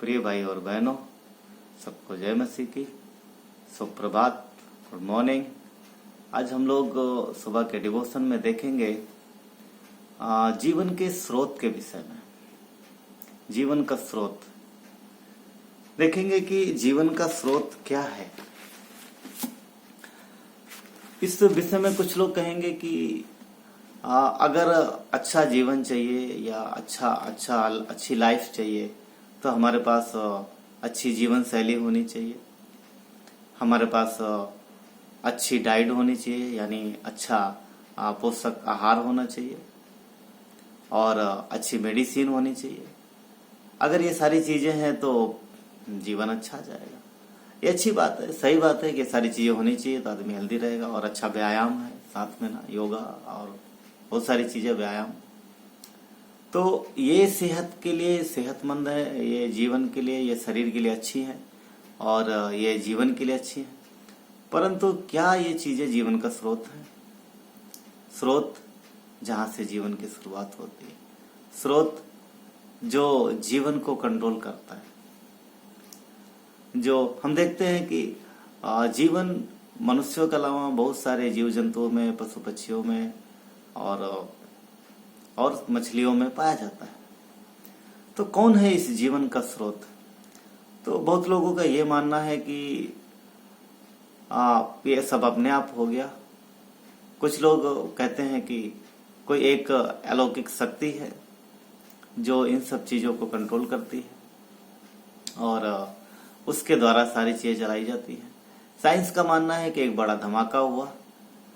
प्रिय भाई और बहनों, सबको जय मसीह की। सुप्रभात, गुड मॉर्निंग। आज हम लोग सुबह के डिवोशन में देखेंगे जीवन के स्रोत के विषय में। जीवन का स्रोत देखेंगे कि जीवन का स्रोत क्या है। इस विषय में कुछ लोग कहेंगे कि अगर अच्छा जीवन चाहिए या अच्छी लाइफ चाहिए तो हमारे पास अच्छी जीवन शैली होनी चाहिए, हमारे पास अच्छी डाइट होनी चाहिए, यानी अच्छा पोषक आहार होना चाहिए और अच्छी मेडिसिन होनी चाहिए। अगर ये सारी चीजें हैं तो जीवन अच्छा जाएगा। ये अच्छी बात है, सही बात है कि सारी चीजें होनी चाहिए तो आदमी हेल्दी रहेगा। और अच्छा व्यायाम है साथ में ना, योगा और बहुत सारी चीजें, व्यायाम। तो ये सेहत के लिए सेहतमंद है, ये जीवन के लिए, ये शरीर के लिए अच्छी है और ये जीवन के लिए अच्छी है। परंतु क्या ये चीजें जीवन का स्रोत है? स्रोत जहां से जीवन की शुरुआत होती है, स्रोत जो जीवन को कंट्रोल करता है। जो हम देखते हैं कि जीवन मनुष्यों के अलावा बहुत सारे जीव जंतुओं में, पशु पक्षियों में और मछलियों में पाया जाता है। तो कौन है इस जीवन का स्रोत? तो बहुत लोगों का ये मानना है कि ये सब अपने आप हो गया। कुछ लोग कहते हैं कि कोई एक अलौकिक शक्ति है जो इन सब चीजों को कंट्रोल करती है और उसके द्वारा सारी चीजें चलाई जाती है। साइंस का मानना है कि एक बड़ा धमाका हुआ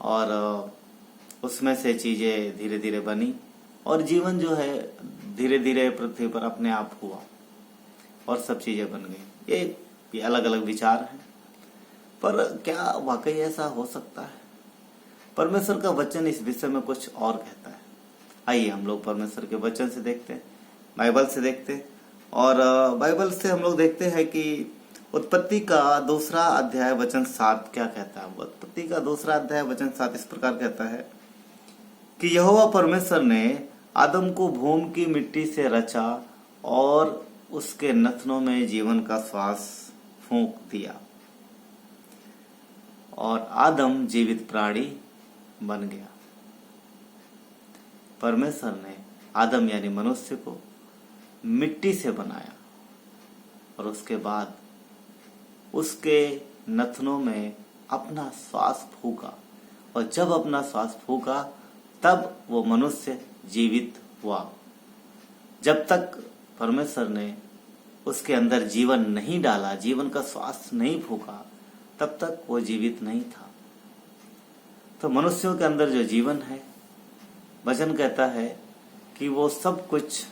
और उसमें से चीजें धीरे धीरे बनी और जीवन जो है धीरे धीरे पृथ्वी पर अपने आप हुआ और सब चीजें बन गई। ये अलग अलग विचार हैं, पर क्या वाकई ऐसा हो सकता है? परमेश्वर का वचन इस विषय में कुछ और कहता है। आइए हम लोग परमेश्वर के वचन से देखते हैं, बाइबल से देखते हैं। और बाइबल से हम लोग देखते हैं कि उत्पत्ति का 2 अध्याय वचन 7 क्या कहता है। उत्पत्ति का 2 अध्याय वचन 7 इस प्रकार कहता है कि यहोवा परमेश्वर ने आदम को भूमि की मिट्टी से रचा और उसके नथनों में जीवन का श्वास फूंक दिया और आदम जीवित प्राणी बन गया। परमेश्वर ने आदम यानी मनुष्य को मिट्टी से बनाया और उसके बाद उसके नथनों में अपना श्वास फूका और जब अपना श्वास फूका तब वो मनुष्य जीवित हुआ। जब तक परमेश्वर ने उसके अंदर जीवन नहीं डाला, जीवन का श्वास नहीं फूका, तब तक वो जीवित नहीं था। तो मनुष्यों के अंदर जो जीवन है, वचन कहता है कि वो सब कुछ,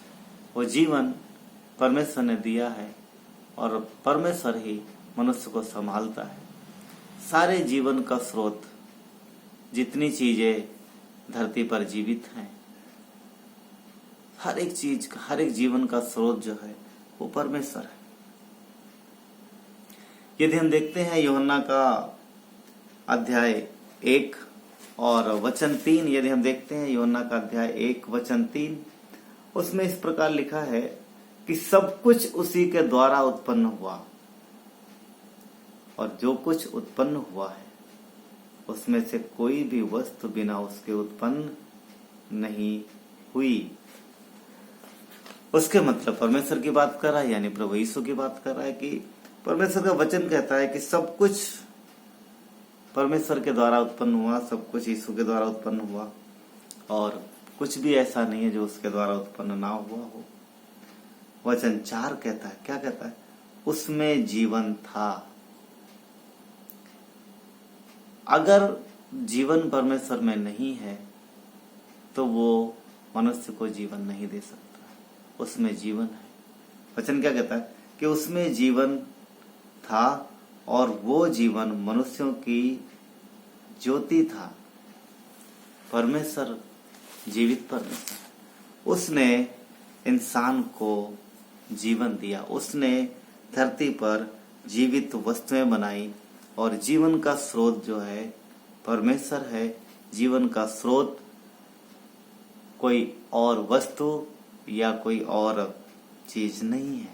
वो जीवन परमेश्वर ने दिया है और परमेश्वर ही मनुष्य को संभालता है। सारे जीवन का स्रोत, जितनी चीजें धरती पर जीवित हैं, हर एक चीज, हर एक जीवन का स्रोत जो है वो परमेश्वर है। यदि हम देखते हैं यूहन्ना का अध्याय 1 और वचन 3, यदि हम देखते हैं यूहन्ना का अध्याय 1 वचन 3, उसमें इस प्रकार लिखा है कि सब कुछ उसी के द्वारा उत्पन्न हुआ और जो कुछ उत्पन्न हुआ है उसमें से कोई भी वस्तु बिना उसके उत्पन्न नहीं हुई। उसके मतलब परमेश्वर की बात कर रहा है, यानी प्रभु यीशु की बात कर रहा है कि परमेश्वर का वचन कहता है कि सब कुछ परमेश्वर के द्वारा उत्पन्न हुआ, सब कुछ यीशु के द्वारा उत्पन्न हुआ और कुछ भी ऐसा नहीं है जो उसके द्वारा उत्पन्न ना हुआ हो। वचन 4 कहता है, क्या कहता है? उसमें जीवन था। अगर जीवन परमेश्वर में नहीं है तो वो मनुष्य को जीवन नहीं दे सकता। उसमें जीवन है। वचन क्या कहता है कि उसमें जीवन था और वो जीवन मनुष्यों की ज्योति था। परमेश्वर जीवित परमेश्वर, उसने इंसान को जीवन दिया, उसने धरती पर जीवित वस्तुएं बनाई और जीवन का स्रोत जो है परमेश्वर है। जीवन का स्रोत कोई और वस्तु या कोई और चीज नहीं है।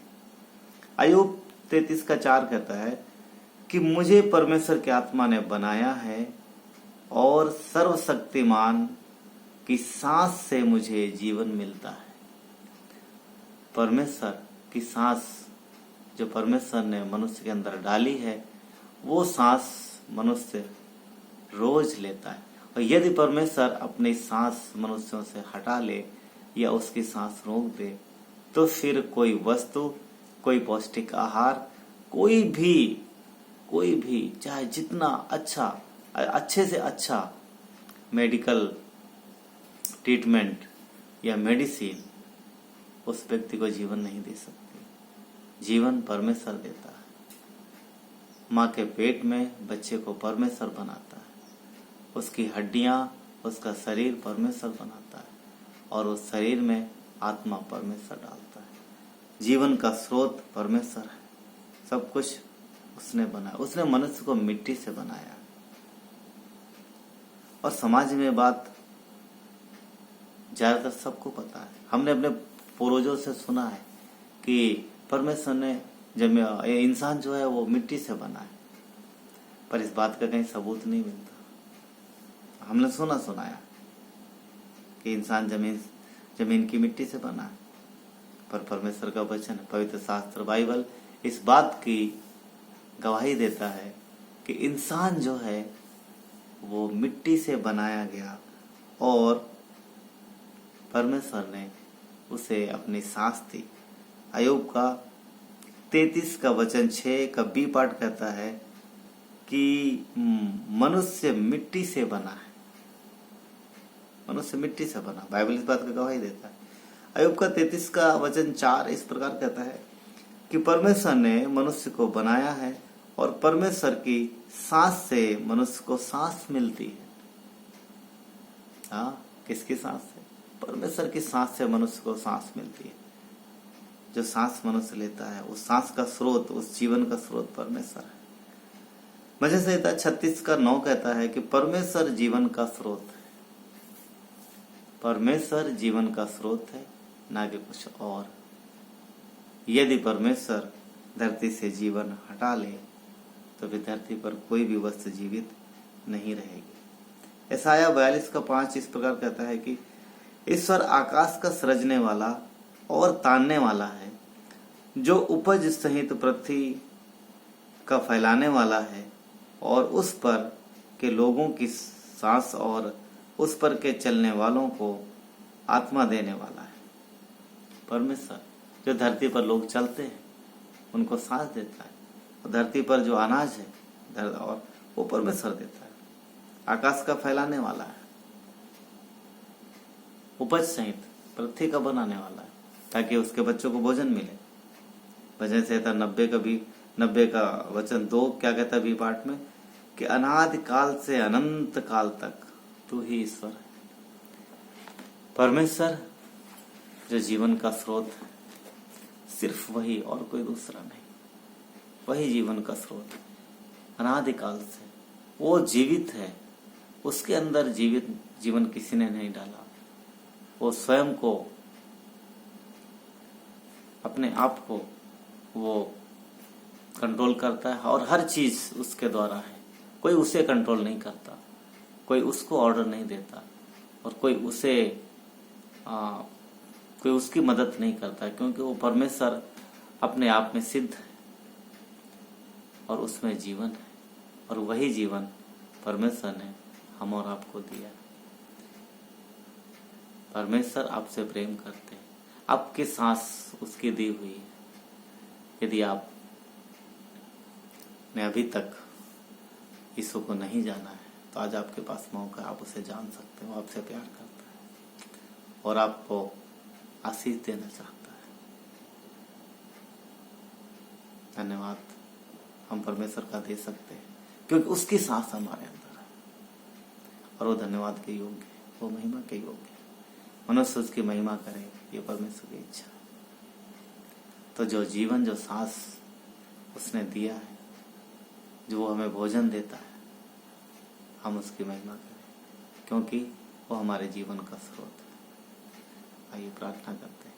अय्यूब 33:4 कहता है कि मुझे परमेश्वर की आत्मा ने बनाया है और सर्वशक्तिमान की सांस से मुझे जीवन मिलता है। परमेश्वर की सांस जो परमेश्वर ने मनुष्य के अंदर डाली है, वो सांस मनुष्य रोज लेता है। और यदि परमेश्वर अपनी सांस मनुष्यों से हटा ले या उसकी सांस रोक दे, तो फिर कोई वस्तु, कोई पौष्टिक आहार, कोई भी चाहे जितना अच्छे से अच्छा मेडिकल ट्रीटमेंट या मेडिसिन उस व्यक्ति को जीवन नहीं दे सकती। जीवन परमेश्वर देता है। माँ के पेट में बच्चे को परमेश्वर बनाता है, उसकी हड्डियां, उसका शरीर परमेश्वर बनाता है और उस शरीर में आत्मा परमेश्वर डालता है। जीवन का स्रोत परमेश्वर है। सब कुछ उसने बनाया। उसने मनुष्य को मिट्टी से बनाया। और समाज में बात ज्यादातर सबको पता है। हमने अपने पूर्वजों से सुना है कि परमेश्वर ने जब इंसान जो है वो मिट्टी से बना है, पर इस बात का कहीं सबूत नहीं मिलता। हमने सुनाया कि इंसान जमीन की मिट्टी से बना है, पर परमेश्वर का वचन, पवित्र शास्त्र बाइबल इस बात की गवाही देता है कि इंसान जो है वो मिट्टी से बनाया गया और परमेश्वर ने उसे अपनी सांस दी। अय्यूब का 33:6 का बी पार्ट कहता है कि मनुष्य मिट्टी से बना है। मनुष्य मिट्टी से बना, बाइबल इस बात का गवाही देता है। अय्यूब का 33:4 इस प्रकार कहता है कि परमेश्वर ने मनुष्य को बनाया है और परमेश्वर की सांस से मनुष्य को सांस मिलती है। हाँ, किसकी सांस से? परमेश्वर की सांस से मनुष्य को सांस मिलती है। जो सांस मनुष्य लेता है, उस सांस का स्रोत, उस जीवन का स्रोत परमेश्वर है। भजन संहिता 36:9 कहता है कि परमेश्वर जीवन का स्रोत है। परमेश्वर जीवन का स्रोत है, ना कि कुछ और। यदि परमेश्वर धरती से जीवन हटा ले तो फिर धरती पर कोई भी वस्तु जीवित नहीं रहेगी। यशायाह 42:5 इस प्रकार कहता है कि ईश्वर आकाश का सृजने वाला और तानने वाला है, जो उपज सहित पृथ्वी का फैलाने वाला है और उस पर के लोगों की सांस और उस पर के चलने वालों को आत्मा देने वाला है। परमेश्वर जो धरती पर लोग चलते हैं उनको सांस देता है, और धरती पर जो अनाज है और वो परमेश्वर देता है। आकाश का फैलाने वाला है, उपज सहित पृथ्वी का बनाने वाला है, ताकि उसके बच्चों को भोजन मिले। भजन संहिता 90 का वचन 2 क्या कहता है बी पाठ में कि अनादि काल से अनंत काल तक तू ही ईश्वर है। परमेश्वर जो जीवन का स्रोत है, सिर्फ वही और कोई दूसरा नहीं। वही जीवन का स्रोत, अनादिकाल से वो जीवित है। उसके अंदर जीवित जीवन किसी ने नहीं डाला। वो स्वयं को, अपने आप को वो कंट्रोल करता है और हर चीज उसके द्वारा है। कोई उसे कंट्रोल नहीं करता, कोई उसको ऑर्डर नहीं देता और कोई उसकी मदद नहीं करता, क्योंकि वो परमेश्वर अपने आप में सिद्ध है और उसमें जीवन है। और वही जीवन परमेश्वर ने हम और आपको दिया। परमेश्वर आपसे प्रेम करते हैं। आपकी सांस उसकी दी हुई है। यदि आप ने अभी तक यीशु को नहीं जाना है तो आज आपके पास मौका है, आप उसे जान सकते हो। आपसे प्यार करता है और आपको आशीष देना चाहता है। धन्यवाद हम परमेश्वर का दे सकते हैं, क्योंकि उसकी सांस हमारे अंदर है और वो धन्यवाद के योग्य है, वो महिमा के योग्य है। मनुष्य उसकी महिमा करे, ये परमेश्वर की इच्छा है। तो जो जीवन, जो सांस उसने दिया है, जो वो हमें भोजन देता है, हम उसकी महिमा करें, क्योंकि वो हमारे जीवन का स्रोत है। आइए प्रार्थना करते हैं।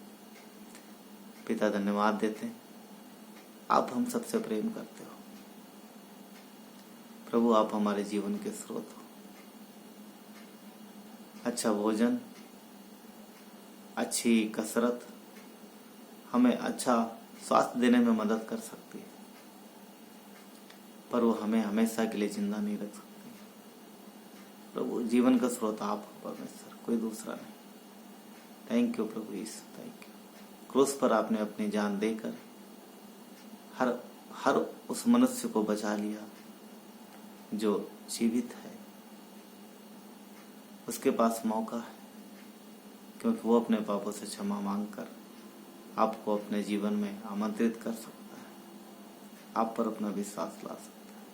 पिता, धन्यवाद देते हैं आप हम सबसे प्रेम करते हो। प्रभु आप हमारे जीवन के स्रोत हो। अच्छा भोजन, अच्छी कसरत हमें अच्छा स्वास्थ्य देने में मदद कर सकती है, पर वो हमें हमेशा के लिए जिंदा नहीं रख सकती। प्रभु जीवन का स्रोत आप हो परमेश्वर, कोई दूसरा नहीं। थैंक यू प्रभु यीशु, थैंक यू। क्रूस पर आपने अपनी जान देकर हर उस मनुष्य को बचा लिया जो जीवित है। उसके पास मौका है, क्योंकि वो अपने पापों से क्षमा मांगकर आपको अपने जीवन में आमंत्रित कर सकता है, आप पर अपना विश्वास ला सकता है।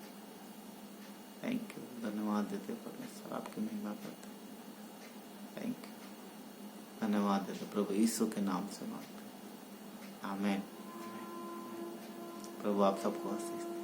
थैंक यू, धन्यवाद देते परमेश्वर, आपकी महिमा करते। थैंक यू, धन्यवाद देते प्रभु यीशु के नाम से मांगते। आमीन। प्रभु आप सबको आशीष दे।